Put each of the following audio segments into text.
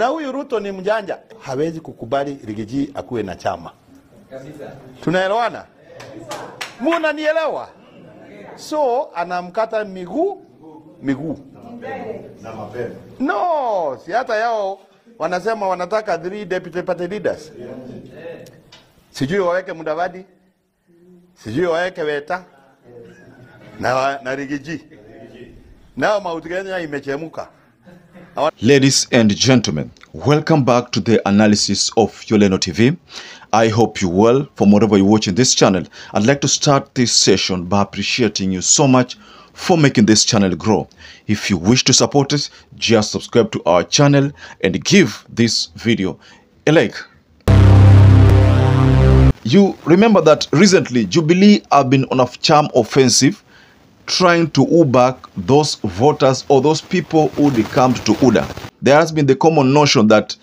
Na huyu Ruto ni mjanja, hawezi kukubali Rigiji akuwe na chama. Tunaelewana? Munanielewa? So anamkata miguu na mapema. No, si hata yao wanasema wanataka 3 deputy party leaders. Sijui waweke Mudavadi, sijui waweke Weta na Rigiji. Nao mauti Kenya imechemuka. Ladies and gentlemen, welcome back to the analysis of YOLENO TV. I hope you're well from wherever you're watching this channel. I'd like to start this session by appreciating you so much for making this channel grow. If you wish to support us, just subscribe to our channel and give this video a like. You remember that recently Jubilee have been on a charm offensive trying to woo back those voters or those people who decamped to UDA. There has been the common notion that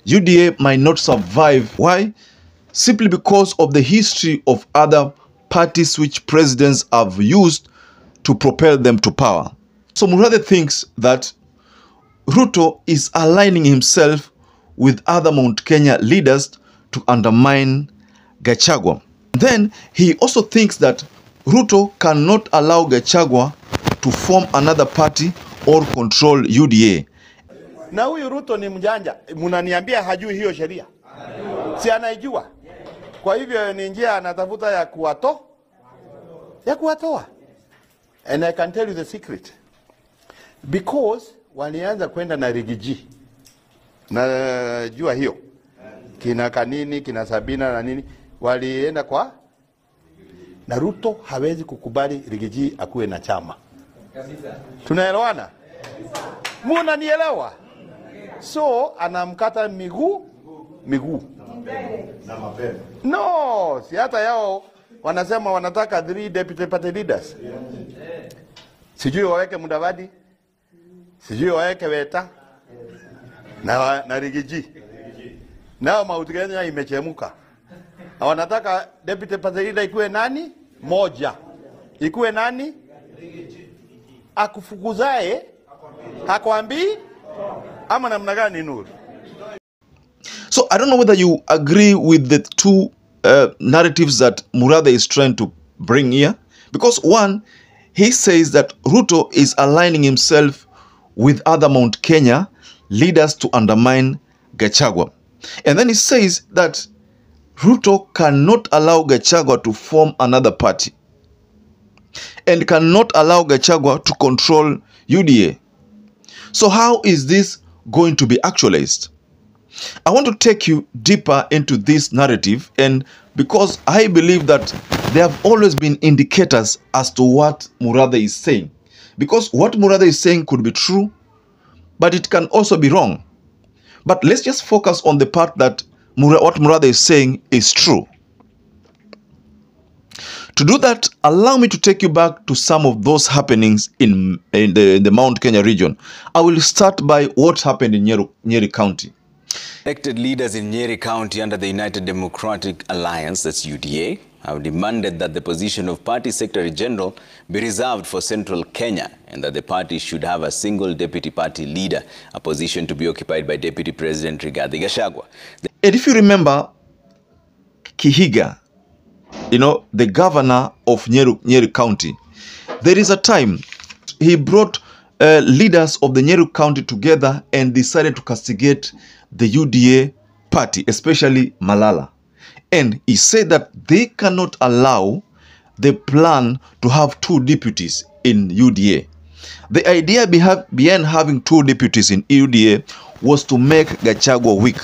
UDA might not survive. Why? Simply because of the history of other parties which presidents have used to propel them to power. So MURATHE thinks that Ruto is aligning himself with other Mount Kenya leaders to undermine Gachagua. Then he also thinks that Ruto cannot allow Gachagua to form another party or control UDA. Na huyu Ruto ni mjanja, munaniambia hajui hiyo sheria. Si anaijua. Kwa hivyo ni njia anatafuta ya kuwatoa. And I can tell you the secret. Because walianza kwenda na Rigiji. Na jua hiyo. Kina Kanini, kina Sabina na nini. Walienda kwa na Ruto hawezi kukubali Rigiji akuwe na chama. Tunaelewana? Munanielewa? So anamkata miguu na mapema. No, si hata yao wanasema wanataka 3 deputy party leaders. Sijui waweke Mudavadi, sijui waweke Weta na Rigiji. Nao mauti Kenya imechemuka. Wanataka deputy party leader ikuwe nani? Moja. Ikuwe nani? Akufukuzae hakwambii ama namna gani Nuru? So I don't know whether you agree with the two narratives that MURATHE is trying to bring here. Because one, he says that Ruto is aligning himself with other Mount Kenya leaders to undermine Gachagua. And then he says that Ruto cannot allow Gachagua to form another party and cannot allow Gachagua to control UDA. So how is this going to be actualized? I want to take you deeper into this narrative, and because I believe that there have always been indicators as to what MURATHE is saying. Because what MURATHE is saying could be true, but it can also be wrong. But let's just focus on the part that what MURATHE is saying is true. To do that, allow me to take you back to some of those happenings in the Mount Kenya region. I will start by what happened in NYERI County. Elected leaders in NYERI County under the United Democratic Alliance, that's UDA, have demanded that the position of Party Secretary General be reserved for Central Kenya and that the party should have a single deputy party leader, a position to be occupied by Deputy President Rigathi Gachagua. And if you remember, KAHIGA, the governor of NYERI County, there is a time he brought leaders of the NYERI County together and decided to castigate the UDA party, especially Malala. And he said that they cannot allow the plan to have 2 deputies in UDA. The idea behind having 2 deputies in UDA was to make Gachagua weak.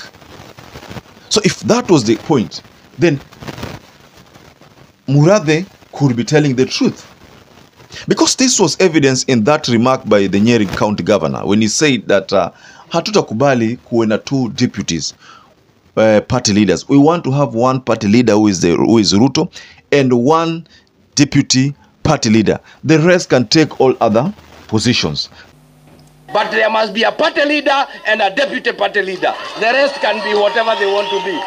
So if that was the point, then MURATHE could be telling the truth. Because this was evidence in that remark by the NYERI County governor when he said that hatutakubali kuwe na 2 deputies party leaders. We want to have 1 party leader who is Ruto and 1 deputy party leader. The rest can take all other positions. But there must be a party leader and a deputy party leader. The rest can be whatever they want to be.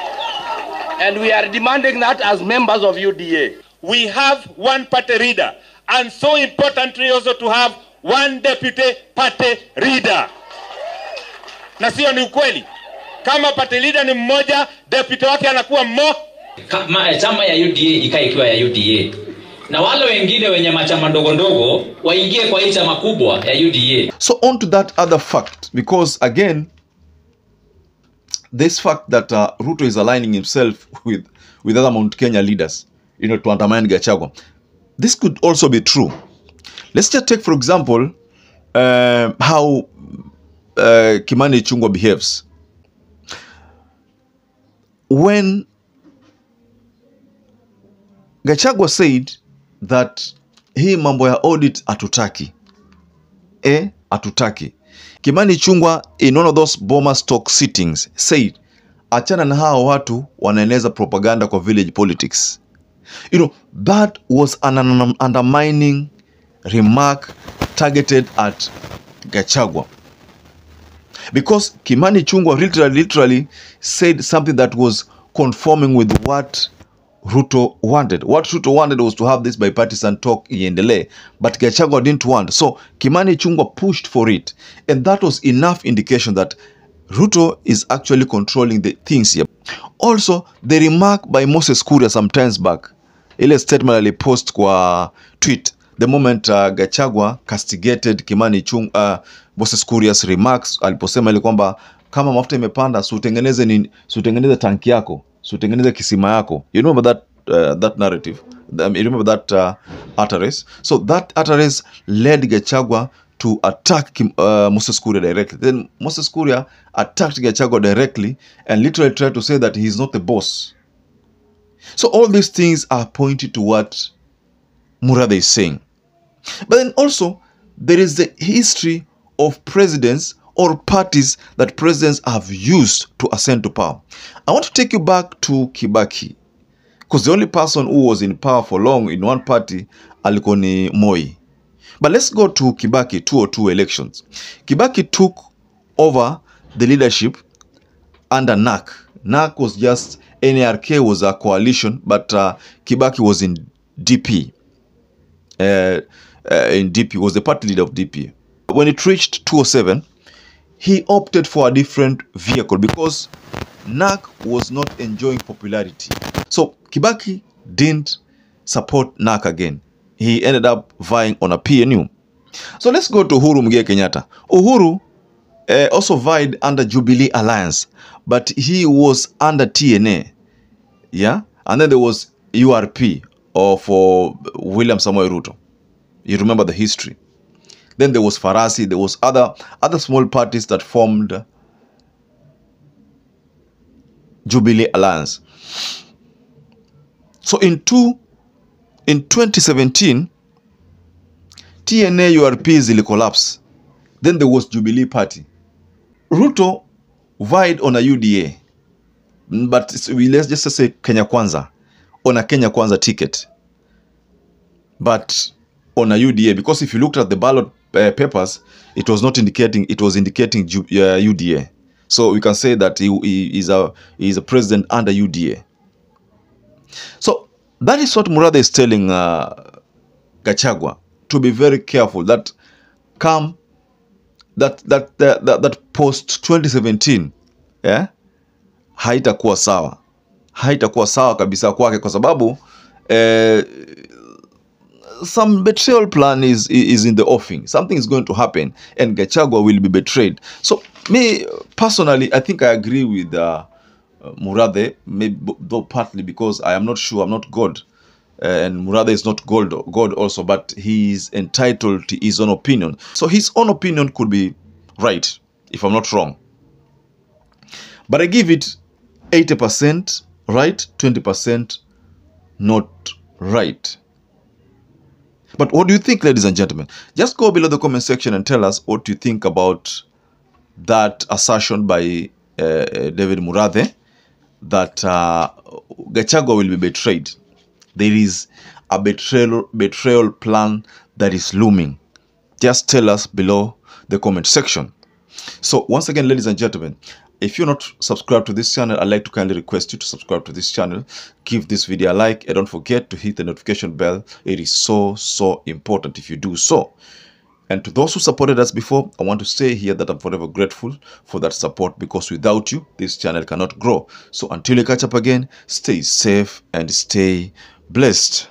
And we are demanding that as members of UDA. We have 1 party leader, and so importantly also to have 1 deputy party leader. Na sio ni ukweli? Kama party leader ni mmoja, deputy wake anakuwa chama ya UDA ikae ikiwa ya UDA. Na wale wengine wenye machama ndogo ndogo waingie kwa hii chama kubwa ya UDA. So on to that other fact, because again, this fact that Ruto is aligning himself with other Mount Kenya leaders, you know, to undermine Gachagua. This could also be true. Let's just take, for example, how Kimani Chunga behaves. When Gachagua said that hii mambo ya audit atutaki, atutaki, Kimani Chunga in one of those bomber stock sittings said, achana na hao watu wanaeneza propaganda kwa village politics. You know, that was an undermining remark targeted at Gachagua. Because Kimani Chunga literally said something that was conforming with what Ruto wanted. What Ruto wanted was to have this bipartisan talk iendelee, but Gachagua didn't want. So Kimani Chunga pushed for it, and that was enough indication that Ruto is actually controlling the things here. Also, the remark by Moses Kuria some times back, ile statement alipost kwa tweet, the moment Gachagua castigated Kimani Chunga, Moses Kuria's remarks, aliposema ile kwamba kama mafuta imepanda, sutengeneze tanki yako, sutengeneze kisima yako. You remember that that narrative? You remember that utterance? So that utterance led Gachagua to attack Moses Kuria directly. Then Moses Kuria attacked Gachagua directly and literally tried to say that he is not the boss. So all these things are pointing to what MURATHE is saying. But then also, there is the history of presidents or parties that presidents have used to ascend to power. I want to take you back to Kibaki, because the only person who was in power for long in one party, alikuwa ni Moi. But let's go to Kibaki 2002 elections. Kibaki took over the leadership under NAC. NAC was just, NYERI was a coalition, but Kibaki was in DP. In DP, was the party leader of DP. When it reached 2007, he opted for a different vehicle because NAC was not enjoying popularity. So Kibaki didn't support NAC again. He ended up vying on a PNU. So let's go to Uhuru Muigai Kenyatta. Uhuru also vied under Jubilee Alliance, but he was under TNA. Yeah? And then there was URP, or for William Samoei Ruto. You remember the history. Then there was Farasi, there was other small parties that formed Jubilee Alliance. So in 2017, TNA URP zili collapse. Then there was Jubilee Party. Ruto vied on a UDA, but let's just say Kenya Kwanza, on a Kenya Kwanza ticket, but on a UDA, because if you looked at the ballot papers, it was not indicating, it was indicating UDA. So we can say that he is a president under UDA. So that is what MURATHE is telling Gachagua, to be very careful that that post 2017, yeah, haitakuwa sawa, haitakuwa sawa kabisa kwake, kwa sababu some betrayal plan is in the offing. Something is going to happen and Gachagua will be betrayed. So me personally, I think I agree with MURATHE, maybe though partly because I am not sure, I'm not God, and MURATHE is not God also, but he is entitled to his own opinion. So his own opinion could be right, if I'm not wrong. But I give it 80% right, 20% not right. But what do you think, ladies and gentlemen? Just go below the comment section and tell us what you think about that assertion by David MURATHE that Gachagua will be betrayed. There is a betrayal plan that is looming. Just tell us below the comment section. So once again, ladies and gentlemen, if you're not subscribed to this channel, I'd like to kindly request you to subscribe to this channel. Give this video a like and don't forget to hit the notification bell. It is so important if you do so. And to those who supported us before, I want to say here that I'm forever grateful for that support, because without you, this channel cannot grow. So until we catch up again, stay safe and stay blessed.